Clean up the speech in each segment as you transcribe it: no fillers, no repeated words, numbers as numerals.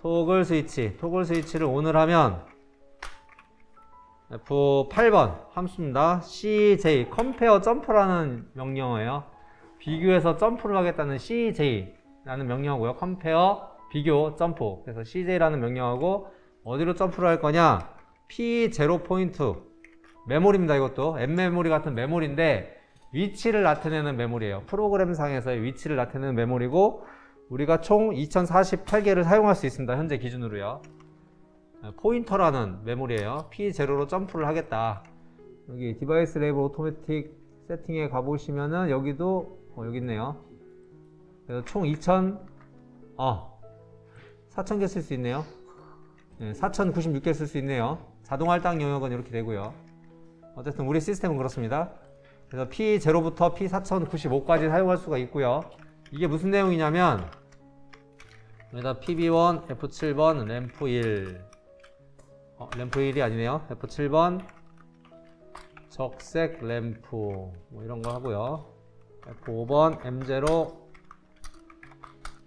토글 스위치를 ON을 하면 F8번 함수입니다. CJ 컴페어 점프라는 명령어예요. 비교해서 점프를 하겠다는 CJ라는 명령어고요. 컴페어 비교 점프. 그래서 CJ라는 명령어고 어디로 점프를 할 거냐? P0 포인트 메모리입니다. 이것도 M메모리 같은 메모리인데 위치를 나타내는 메모리예요. 프로그램상에서의 위치를 나타내는 메모리고 우리가 총 2048개를 사용할 수 있습니다. 현재 기준으로요. 포인터라는 메모리예요. P0로 점프를 하겠다. 여기 디바이스 레이블 오토매틱 세팅에 가보시면은 여기도 여기 있네요. 그래서 총 4000개 쓸 수 있네요. 4096개 쓸 수 있네요. 자동 할당 영역은 이렇게 되고요. 어쨌든 우리 시스템은 그렇습니다. 그래서 P0부터 P4095까지 사용할 수가 있고요. 이게 무슨 내용이냐면 여기다 PB1, F7번, 램프 1 램프 1이 아니네요. F7번 적색 램프 뭐 이런 거 하고요. F5번 M0,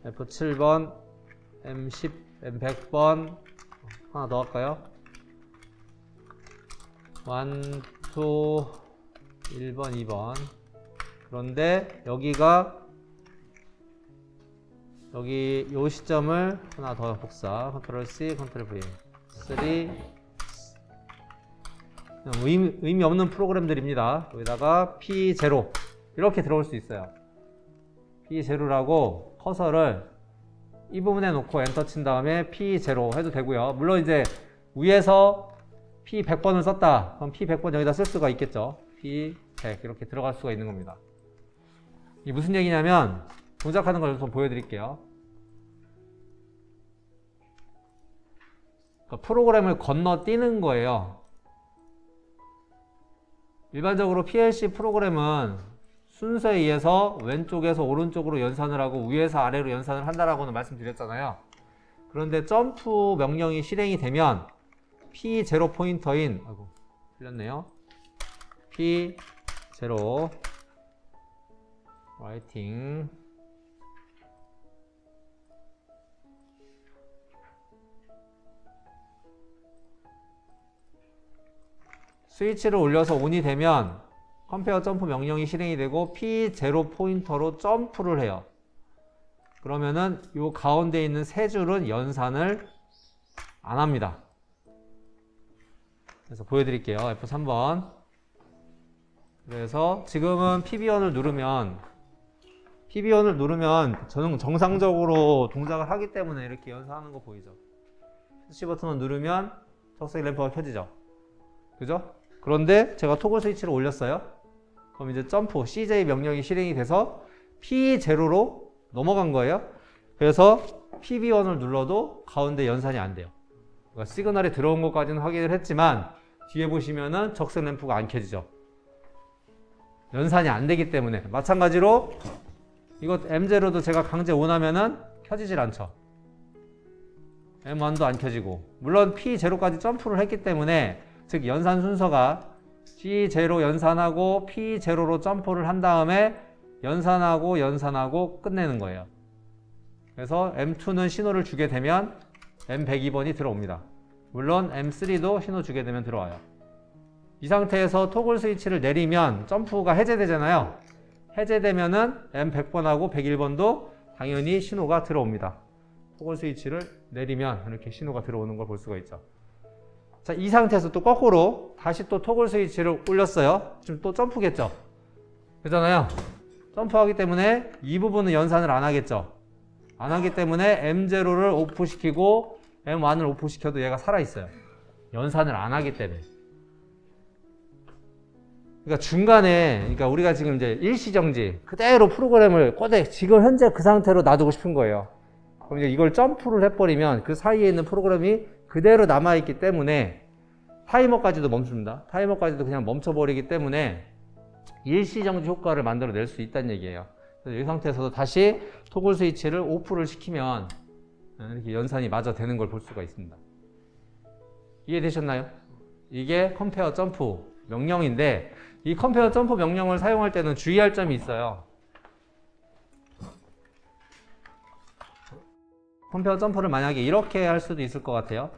F7번 M10, M100번 하나 더 할까요? 1, 2, 1번, 2번. 그런데 여기가 여기 요 시점을 하나 더 복사. 컨트롤 C, 컨트롤 V. 3 의미 없는 프로그램들입니다. 여기다가 P0 이렇게 들어올 수 있어요. P0라고 커서를 이 부분에 놓고 엔터 친 다음에 P0 해도 되고요. 물론 이제 위에서 P100번을 썼다. 그럼 P100번 여기다 쓸 수가 있겠죠. P100 이렇게 들어갈 수가 있는 겁니다. 이게 무슨 얘기냐면 동작하는 걸 좀 보여드릴게요. 그러니까 프로그램을 건너뛰는 거예요. 일반적으로 PLC 프로그램은 순서에 의해서 왼쪽에서 오른쪽으로 연산을 하고 위에서 아래로 연산을 한다라고는 말씀드렸잖아요. 그런데 점프 명령이 실행이 되면 P0 포인터인 틀렸네요. P0 라이팅 스위치를 올려서 ON이 되면 컴페어 점프 명령이 실행이 되고 P0 포인터로 점프를 해요. 그러면은 요 가운데 있는 세 줄은 연산을 안 합니다. 그래서 보여드릴게요. F3번. 그래서 지금은 PB1을 누르면 저는 정상적으로 동작을 하기 때문에 이렇게 연산하는 거 보이죠? 스위치 버튼을 누르면 적색 램프가 켜지죠? 그죠? 그런데 제가 토글 스위치를 올렸어요. 그럼 이제 점프 CJ 명령이 실행이 돼서 P0로 넘어간 거예요. 그래서 PB1을 눌러도 가운데 연산이 안 돼요. 그러니까 시그널이 들어온 것까지는 확인을 했지만 뒤에 보시면은 적색 램프가 안 켜지죠. 연산이 안 되기 때문에. 마찬가지로 이거 M0도 제가 강제 ON하면은 켜지질 않죠. M1도 안 켜지고. 물론 P0까지 점프를 했기 때문에 즉 연산 순서가 C0 연산하고 P0로 점프를 한 다음에 연산하고 끝내는 거예요. 그래서 M2는 신호를 주게 되면 M102번이 들어옵니다. 물론 M3도 신호 주게 되면 들어와요. 이 상태에서 토글 스위치를 내리면 점프가 해제되잖아요. 해제되면은 M100번하고 101번도 당연히 신호가 들어옵니다. 토글 스위치를 내리면 이렇게 신호가 들어오는 걸 볼 수가 있죠. 자, 이 상태에서 또 거꾸로 다시 또 토글 스위치를 올렸어요. 지금 또 점프겠죠? 그잖아요. 점프하기 때문에 이 부분은 연산을 안 하겠죠. 안 하기 때문에 M0를 오프시키고 M1을 오프시켜도 얘가 살아있어요. 연산을 안 하기 때문에. 그러니까 중간에, 그러니까 우리가 지금 이제 일시정지, 그대로 프로그램을 지금 현재 그 상태로 놔두고 싶은 거예요. 그럼 이제 이걸 점프를 해버리면 그 사이에 있는 프로그램이 그대로 남아있기 때문에 타이머까지도 멈춥니다. 타이머까지도 그냥 멈춰버리기 때문에 일시정지 효과를 만들어낼 수 있다는 얘기예요. 그래서 이 상태에서도 다시 토글 스위치를 오프를 시키면 이렇게 연산이 마저 되는 걸 볼 수가 있습니다. 이해되셨나요? 이게 컴페어 점프 명령인데 이 컴페어 점프 명령을 사용할 때는 주의할 점이 있어요. 컴페어 점프를 만약에 이렇게 할 수도 있을 것 같아요.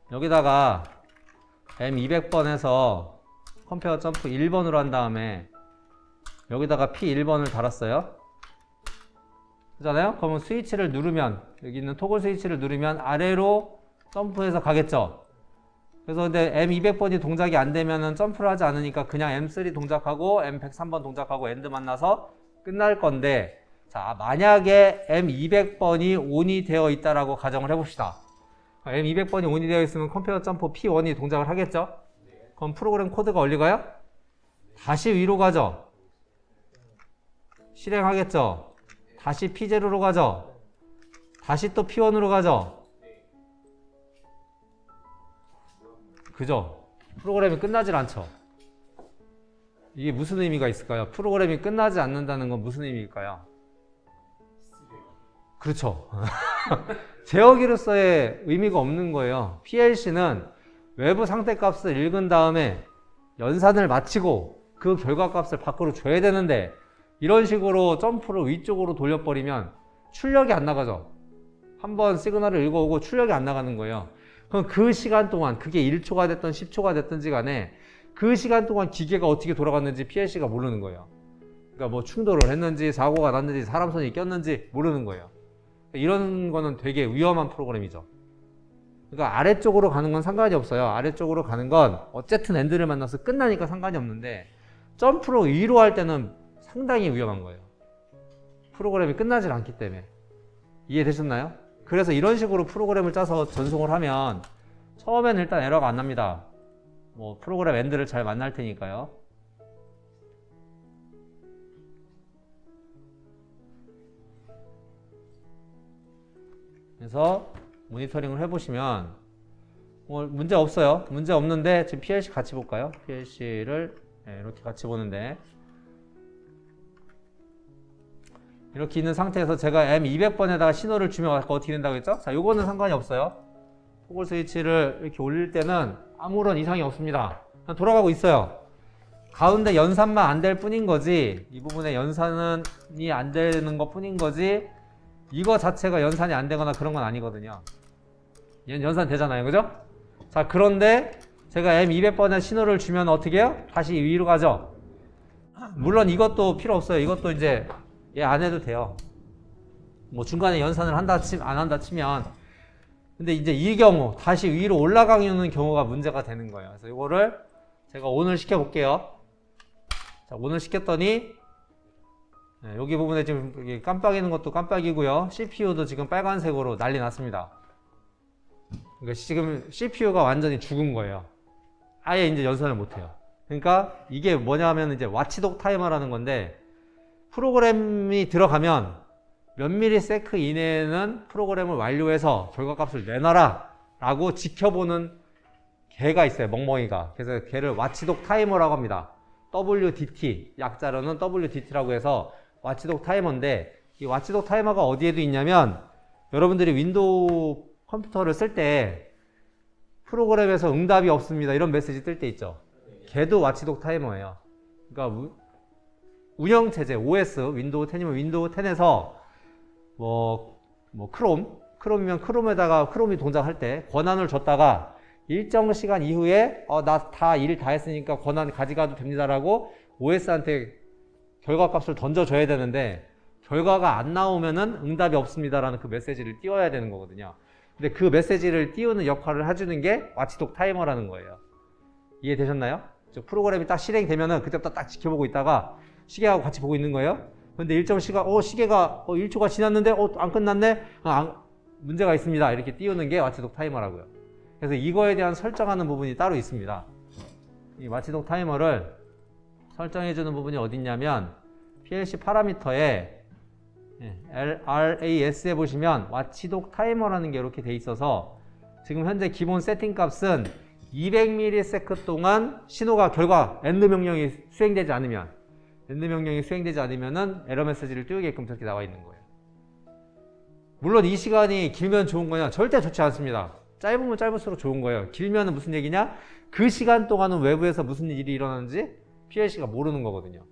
여기다가 M200번에서 컴페어 점프 1번으로 한 다음에 여기다가 P1번을 달았어요. 그잖아요? 그러면 스위치를 누르면, 여기 있는 토글 스위치를 누르면 아래로 점프해서 가겠죠. 그래서 근데 M200번이 동작이 안 되면은 점프를 하지 않으니까 그냥 M3 동작하고 M103번 동작하고 엔드 만나서 끝날 건데, 자, 만약에 M200번이 ON이 되어 있다라고 가정을 해봅시다. M200번이 ON이 되어 있으면 컴페어 점프 P1이 동작을 하겠죠? 그럼 프로그램 코드가 어디 가요? 다시 위로 가죠? 실행하겠죠? 다시 P0로 가죠? 다시 또 P1으로 가죠? 그죠? 프로그램이 끝나질 않죠? 이게 무슨 의미가 있을까요? 프로그램이 끝나지 않는다는 건 무슨 의미일까요? 그렇죠. 제어기로서의 의미가 없는 거예요. PLC는 외부 상태값을 읽은 다음에 연산을 마치고 그 결과값을 밖으로 줘야 되는데, 이런 식으로 점프를 위쪽으로 돌려버리면 출력이 안 나가죠. 한번 시그널을 읽어오고 출력이 안 나가는 거예요. 그럼 그 시간 동안, 그게 1초가 됐든 10초가 됐든지 간에 그 시간 동안 기계가 어떻게 돌아갔는지 PLC가 모르는 거예요. 그러니까 뭐 충돌을 했는지 사고가 났는지 사람 손이 꼈는지 모르는 거예요. 이런 거는 되게 위험한 프로그램이죠. 그러니까 아래쪽으로 가는 건 상관이 없어요. 아래쪽으로 가는 건 어쨌든 엔드를 만나서 끝나니까 상관이 없는데, 점프로 위로 할 때는 상당히 위험한 거예요. 프로그램이 끝나질 않기 때문에. 이해되셨나요? 그래서 이런 식으로 프로그램을 짜서 전송을 하면 처음에는 일단 에러가 안 납니다. 뭐 프로그램 엔드를 잘 만날 테니까요. 그래서 모니터링을 해보시면 문제 없어요. 문제 없는데 지금 PLC 같이 볼까요? PLC를 이렇게 같이 보는데, 이렇게 있는 상태에서 제가 M200번에다가 신호를 주면 어떻게 된다고 했죠? 자, 요거는 상관이 없어요. 토글 스위치를 이렇게 올릴 때는 아무런 이상이 없습니다. 그냥 돌아가고 있어요. 가운데 연산만 안 될 뿐인 거지, 이 부분에 연산이 안 되는 것 뿐인 거지, 이거 자체가 연산이 안 되거나 그런 건 아니거든요. 얘는 연산 되잖아요. 그죠? 자, 그런데 제가 M200번에 신호를 주면 어떻게 해요? 다시 위로 가죠? 물론 이것도 필요 없어요. 이것도 이제 얘 안 해도 돼요. 뭐 중간에 연산을 한다 안 한다 치면. 근데 이제 이 경우 다시 위로 올라가는 경우가 문제가 되는 거예요. 그래서 이거를 제가 오늘 시켜 볼게요. 자, 오늘 시켰더니 여기 부분에 지금 깜빡이는 것도 깜빡이고요. CPU도 지금 빨간색으로 난리 났습니다. 그러니까 지금 CPU가 완전히 죽은 거예요. 아예 이제 연산을 못 해요. 그러니까 이게 뭐냐면 이제 와치독 타이머라는 건데, 프로그램이 들어가면 몇 미리세컨드 이내에는 프로그램을 완료해서 결과값을 내놔라 라고 지켜보는 개가 있어요. 멍멍이가. 그래서 걔를 와치독 타이머라고 합니다. WDT, 약자로는 WDT라고 해서 와치독 타이머인데, 이 와치독 타이머가 어디에도 있냐면, 여러분들이 윈도우 컴퓨터를 쓸 때 프로그램에서 응답이 없습니다 이런 메시지 뜰 때 있죠. 걔도 와치독 타이머예요. 그러니까 운영체제 OS, 윈도우 10이면 윈도우 10에서 뭐 크롬이면 크롬에다가 크롬이 동작할 때 권한을 줬다가 일정 시간 이후에 나 다 일 다 했으니까 권한 가져가도 됩니다라고 OS한테 결과값을 던져줘야 되는데, 결과가 안 나오면은 응답이 없습니다라는 그 메시지를 띄워야 되는 거거든요. 근데 그 메시지를 띄우는 역할을 해주는 게 와치독 타이머라는 거예요. 이해되셨나요? 프로그램이 딱 실행되면은 그때부터 딱 지켜보고 있다가 시계하고 같이 보고 있는 거예요. 근데 일정 시간, 시계가 1초가 지났는데 안 끝났네? 문제가 있습니다. 이렇게 띄우는 게 와치독 타이머라고요. 그래서 이거에 대한 설정하는 부분이 따로 있습니다. 이 와치독 타이머를 설정해주는 부분이 어디 있냐면, PLC 파라미터에 RAS에 보시면 와치독 타이머라는 게 이렇게 돼 있어서, 지금 현재 기본 세팅 값은 200ms 동안 신호가 결과 엔드 명령이 수행되지 않으면, 은 에러 메시지를 띄우게끔 저렇게 나와 있는 거예요. 물론 이 시간이 길면 좋은 거냐? 절대 좋지 않습니다. 짧으면 짧을수록 좋은 거예요. 길면은 무슨 얘기냐? 그 시간 동안은 외부에서 무슨 일이 일어나는지 PLC가 모르는 거거든요.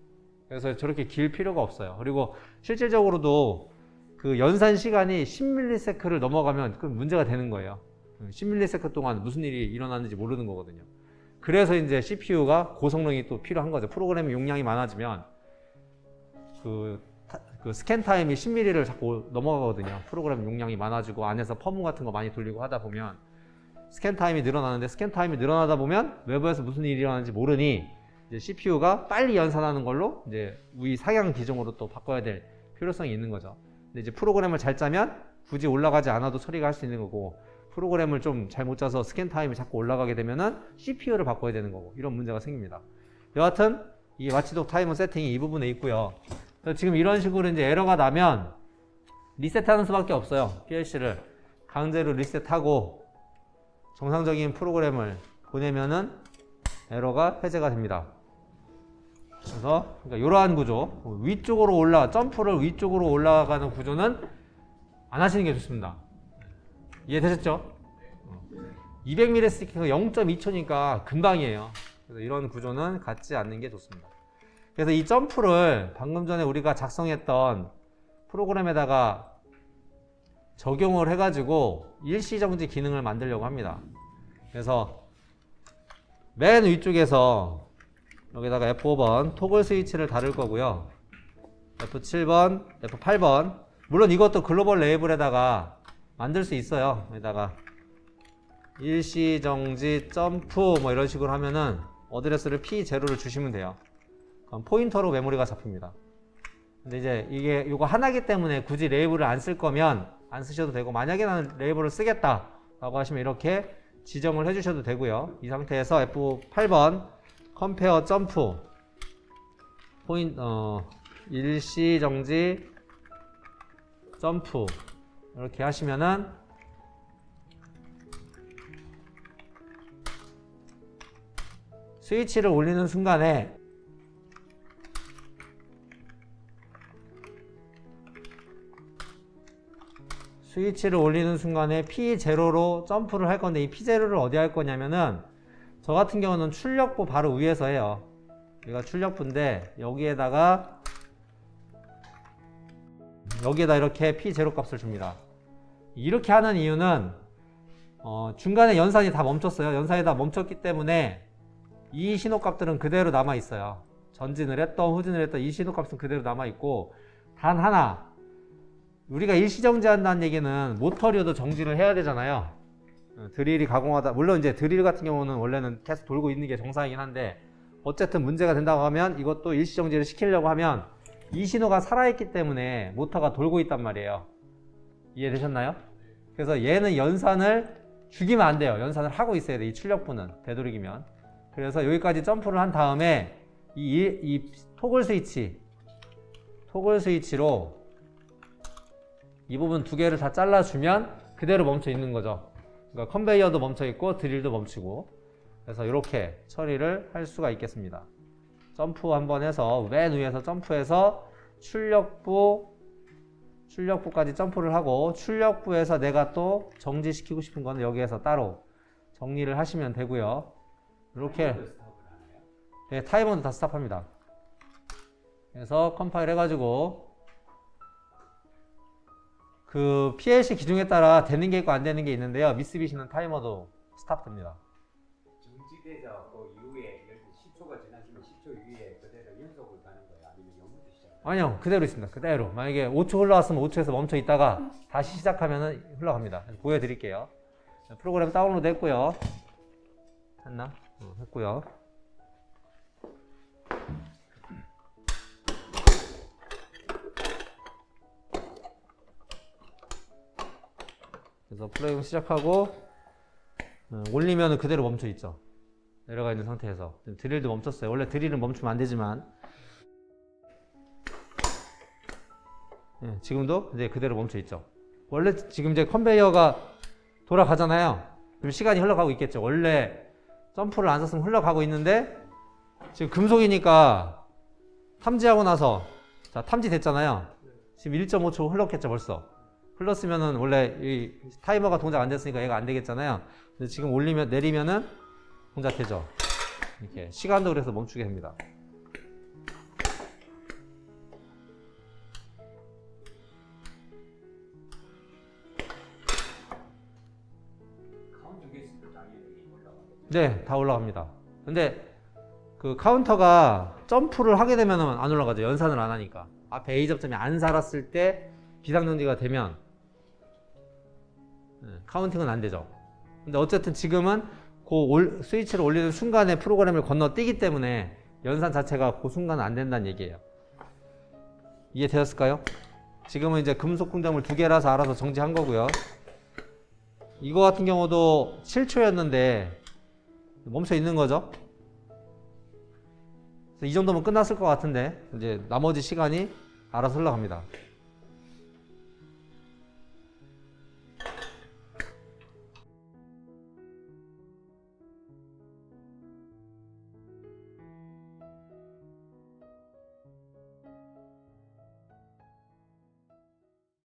그래서 저렇게 길 필요가 없어요. 그리고 실질적으로도 그 연산 시간이 10ms를 넘어가면 그 문제가 되는 거예요. 10ms 동안 무슨 일이 일어났는지 모르는 거거든요. 그래서 이제 CPU가 고성능이 또 필요한 거죠. 프로그램 용량이 많아지면 그 스캔 타임이 10mm를 자꾸 넘어가거든요. 프로그램 용량이 많아지고 안에서 펌 같은 거 많이 돌리고 하다 보면 스캔 타임이 늘어나는데, 스캔 타임이 늘어나다 보면 외부에서 무슨 일이 일어나는지 모르니 이제 CPU가 빨리 연산하는 걸로 이제 위 상향 비중으로 또 바꿔야 될 필요성이 있는 거죠. 근데 이제 프로그램을 잘 짜면 굳이 올라가지 않아도 처리가 할 수 있는 거고, 프로그램을 좀 잘못 짜서 스캔 타임이 자꾸 올라가게 되면은 CPU를 바꿔야 되는 거고, 이런 문제가 생깁니다. 여하튼 이 와치독 타이머 세팅이 이 부분에 있고요. 지금 이런 식으로 이제 에러가 나면 리셋하는 수밖에 없어요. PLC를 강제로 리셋하고 정상적인 프로그램을 보내면은 에러가 해제가 됩니다. 그래서 그러니까 이러한 구조, 위쪽으로 점프를 위쪽으로 올라가는 구조는 안 하시는 게 좋습니다. 이해되셨죠? 200ms 0.2초니까 금방이에요. 그래서 이런 구조는 갖지 않는 게 좋습니다. 그래서 이 점프를 방금 전에 우리가 작성했던 프로그램에다가 적용을 해가지고 일시정지 기능을 만들려고 합니다. 그래서 맨 위쪽에서 여기다가 F5번 토글 스위치를 다룰 거고요. F7번, F8번. 물론 이것도 글로벌 레이블에다가 만들 수 있어요. 여기다가 일시정지 점프 뭐 이런 식으로 하면은 어드레스를 P0를 주시면 돼요. 그럼 포인터로 메모리가 잡힙니다. 근데 이제 이게 이거 하나기 때문에 굳이 레이블을 안 쓸 거면 안 쓰셔도 되고, 만약에 나는 레이블을 쓰겠다 라고 하시면 이렇게 지정을 해 주셔도 되고요. 이 상태에서 F8번 컴페어 점프 일시정지 점프 이렇게 하시면은 스위치를 올리는 순간에 P0로 점프를 할 건데, 이 P0를 어디 할 거냐면은 저 같은 경우는 출력부 바로 위에서 해요. 여기가 출력부인데 여기에다 이렇게 P0 값을 줍니다. 이렇게 하는 이유는 중간에 연산이 다 멈췄어요. 연산이 다 멈췄기 때문에 이 신호값들은 그대로 남아 있어요. 전진을 했던 후진을 했던 이 신호값은 그대로 남아 있고, 단 하나, 우리가 일시정지한다는 얘기는 모터류도 정지를 해야 되잖아요. 드릴이 가공하다, 물론 이제 드릴 같은 경우는 원래는 계속 돌고 있는 게 정상이긴 한데, 어쨌든 문제가 된다고 하면 이것도 일시정지를 시키려고 하면 이 신호가 살아있기 때문에 모터가 돌고 있단 말이에요. 이해되셨나요? 그래서 얘는 연산을 죽이면 안 돼요. 연산을 하고 있어야 돼, 이 출력부는. 되도록이면. 그래서 여기까지 점프를 한 다음에 이 토글 스위치로 이 부분 두 개를 다 잘라주면 그대로 멈춰 있는 거죠. 그러니까 컨베이어도 멈춰 있고 드릴도 멈추고, 그래서 이렇게 처리를 할 수가 있겠습니다. 점프 한번 해서 맨 위에서 점프해서 출력부까지 점프를 하고, 출력부에서 내가 또 정지시키고 싶은 거는 여기에서 따로 정리를 하시면 되고요. 이렇게 네, 타이머도 다 스탑합니다. 그래서 컴파일 해가지고 그 PLC 기종에 따라 되는 게 있고 안 되는 게 있는데요. 미쓰비시는 타이머도 스탑됩니다. 정지돼서 그 이후에 10초가 지나시면 10초 이후에 그대로 연속을 가는 거예요? 아니면 영부터 시작? 아니요, 그대로 있습니다. 그대로. 만약에 5초 흘러왔으면 5초에서 멈춰 있다가 다시 시작하면 흘러갑니다. 보여드릴게요. 프로그램 다운로드 했고요. 했나? 했고요. 그래서 플레이ing 시작하고 올리면 그대로 멈춰 있죠. 내려가 있는 상태에서. 드릴도 멈췄어요. 원래 드릴은 멈추면 안 되지만 지금도 이제 그대로 멈춰 있죠. 원래 지금 이제 컨베이어가 돌아가잖아요. 그럼 시간이 흘러가고 있겠죠. 원래 점프를 안 썼으면 흘러가고 있는데 지금 금속이니까 탐지하고 나서, 자, 탐지 됐잖아요. 지금 1.5초 흘렀겠죠. 벌써 흘렀으면은 원래 이 타이머가 동작 안 됐으니까 얘가 안 되겠잖아요. 근데 지금 내리면은 동작되죠. 이렇게 시간도 그래서 멈추게 됩니다. 당연히 올라가겠죠. 네, 다 올라갑니다. 근데 그 카운터가 점프를 하게 되면 안 올라가죠. 연산을 안 하니까. 앞에 A 접점이 안 살았을 때 비상정지가 되면 카운팅은 안 되죠. 근데 어쨌든 지금은 그 스위치를 올리는 순간에 프로그램을 건너뛰기 때문에 연산 자체가 그 순간은 안 된다는 얘기예요. 이해되셨을까요? 지금은 이제 금속 궁정을 2개라서 알아서 정지한 거고요. 이거 같은 경우도 7초였는데 멈춰 있는 거죠. 그래서 이 정도면 끝났을 것 같은데 이제 나머지 시간이 알아서 흘러갑니다.